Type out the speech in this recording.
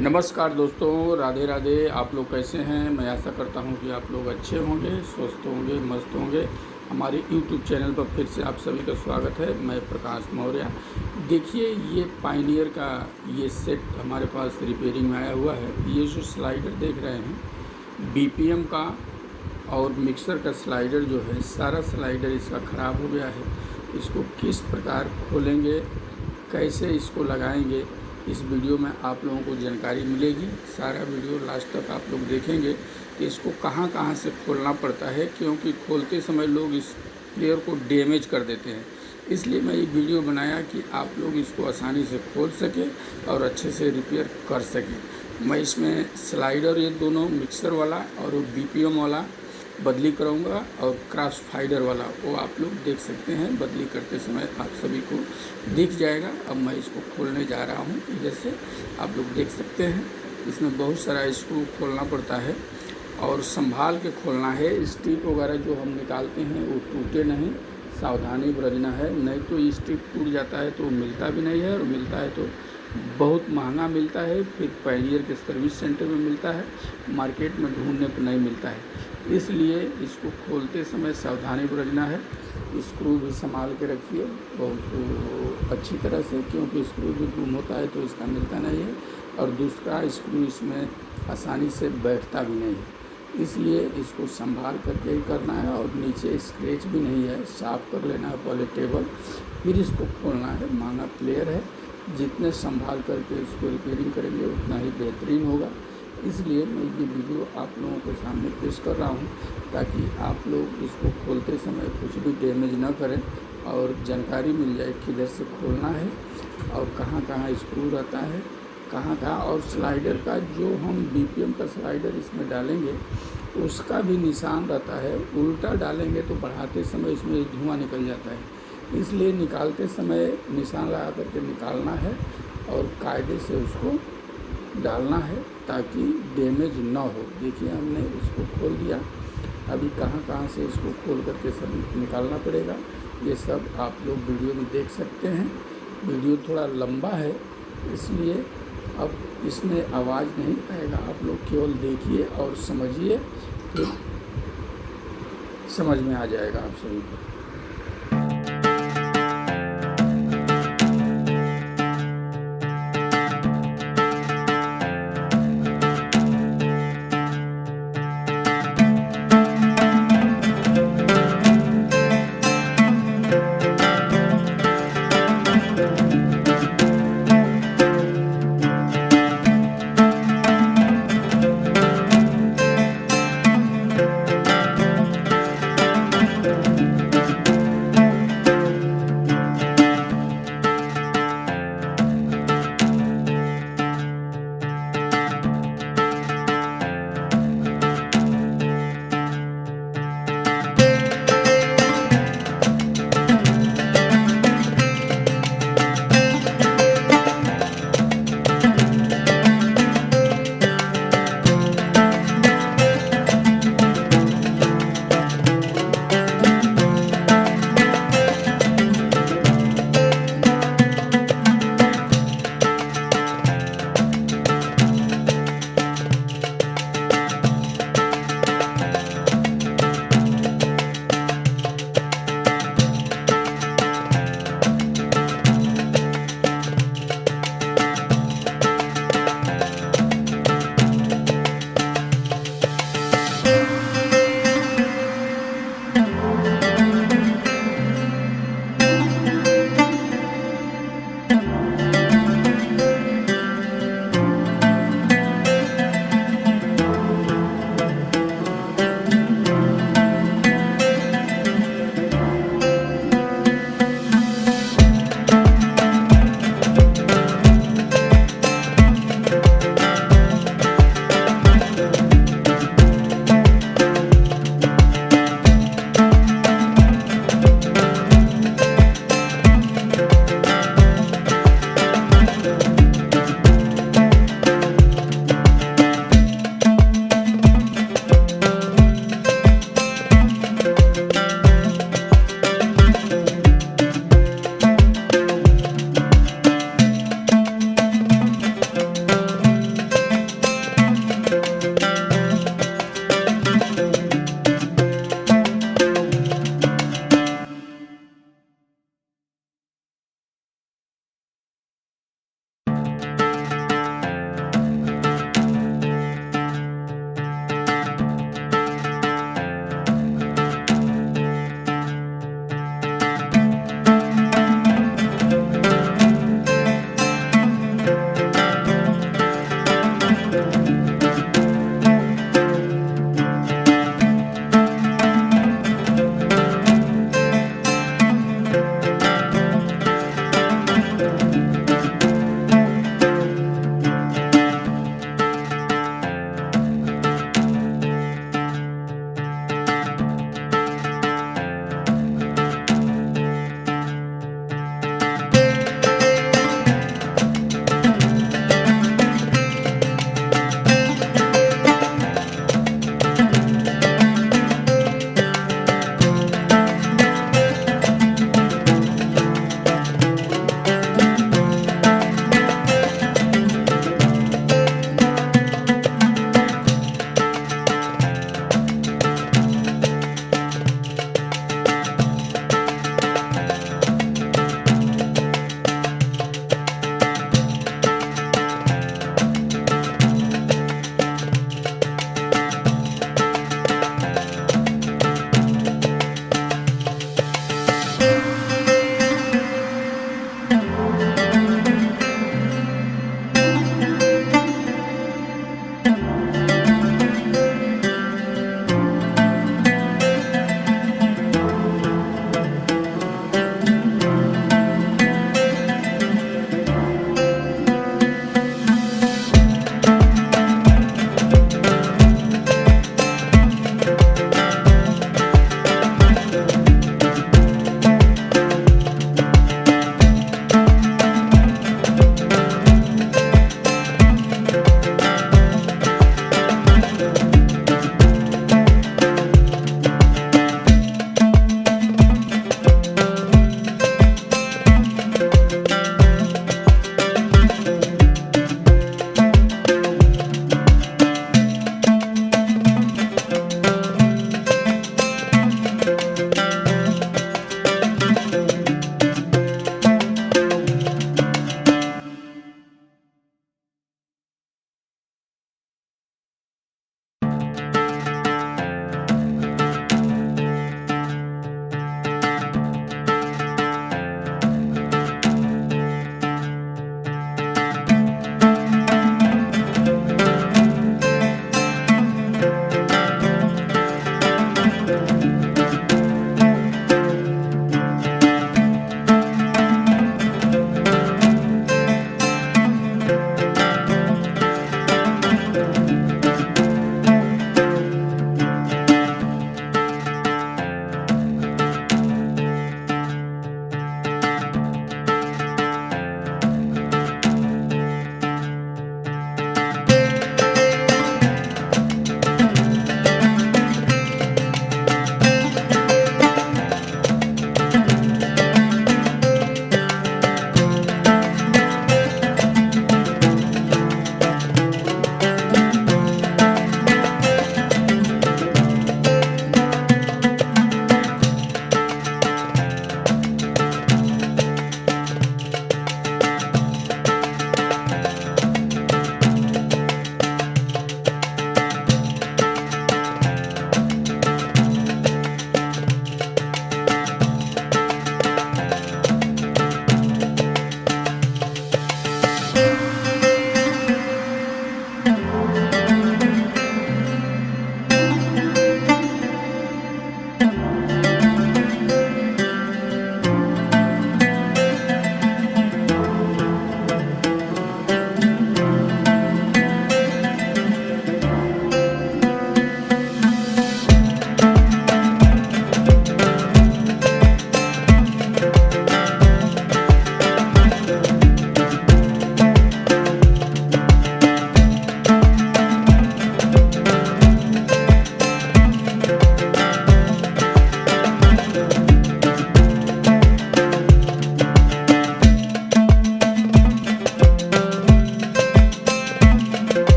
नमस्कार दोस्तों, राधे राधे। आप लोग कैसे हैं? मैं आशा करता हूं कि आप लोग अच्छे होंगे, स्वस्थ होंगे, मस्त होंगे। हमारे यूट्यूब चैनल पर फिर से आप सभी का स्वागत है। मैं प्रकाश मौर्य। देखिए, ये पायनियर का ये सेट हमारे पास रिपेयरिंग में आया हुआ है। ये जो स्लाइडर देख रहे हैं बीपीएम का और मिक्सर का स्लाइडर जो है, सारा स्लाइडर इसका ख़राब हो गया है। इसको किस प्रकार खोलेंगे, कैसे इसको लगाएंगे, इस वीडियो में आप लोगों को जानकारी मिलेगी। सारा वीडियो लास्ट तक आप लोग देखेंगे कि इसको कहाँ कहाँ से खोलना पड़ता है, क्योंकि खोलते समय लोग इस प्लेयर को डैमेज कर देते हैं। इसलिए मैं ये वीडियो बनाया कि आप लोग इसको आसानी से खोल सकें और अच्छे से रिपेयर कर सकें। मैं इसमें स्लाइडर, ये दोनों मिक्सर वाला और बीपीएम वाला बदली कराऊंगा, और क्रॉस फाइडर वाला वो आप लोग देख सकते हैं। बदली करते समय आप सभी को दिख जाएगा। अब मैं इसको खोलने जा रहा हूँ। इधर से आप लोग देख सकते हैं, इसमें बहुत सारा स्क्रू खोलना पड़ता है और संभाल के खोलना है। स्ट्रिप वगैरह जो हम निकालते हैं वो टूटे नहीं, सावधानी बरतना है, नहीं तो स्ट्रिप टूट जाता है तो मिलता भी नहीं है, और मिलता है तो बहुत महंगा मिलता है। फिर पायनियर के सर्विस सेंटर में मिलता है, मार्केट में ढूंढने पर नहीं मिलता है। इसलिए इसको खोलते समय सावधानी बरतना है। स्क्रू भी संभाल के रखिए बहुत अच्छी तरह से, क्योंकि स्क्रू भी गुम होता है तो इसका मिलता नहीं है, और दूसरा स्क्रू इसमें आसानी से बैठता भी नहीं है। इसलिए इसको संभाल करके ही करना है, और नीचे स्क्रैच भी नहीं है, साफ़ कर लेना है पहले टेबल, फिर इसको खोलना है। महंगा प्लेयर है, जितने संभाल करके इसको रिपेयरिंग करेंगे उतना ही बेहतरीन होगा। इसलिए मैं ये वीडियो आप लोगों के सामने पेश कर रहा हूँ, ताकि आप लोग इसको खोलते समय कुछ भी डैमेज ना करें और जानकारी मिल जाए किधर से खोलना है और कहाँ कहाँ स्क्रू रहता है, कहाँ कहाँ। और स्लाइडर का जो हम बीपीएम का स्लाइडर इसमें डालेंगे उसका भी निशान रहता है। उल्टा डालेंगे तो बढ़ाते समय इसमें धुआं निकल जाता है। इसलिए निकालते समय निशान लगा करके निकालना है और कायदे से उसको डालना है ताकि डैमेज ना हो। देखिए, हमने इसको खोल दिया। अभी कहाँ कहाँ से इसको खोल करके सब निकालना पड़ेगा, ये सब आप लोग वीडियो में देख सकते हैं। वीडियो थोड़ा लंबा है, इसलिए अब इसमें आवाज़ नहीं आएगा। आप लोग केवल देखिए और समझिए, फिर समझ में आ जाएगा आप सभी को।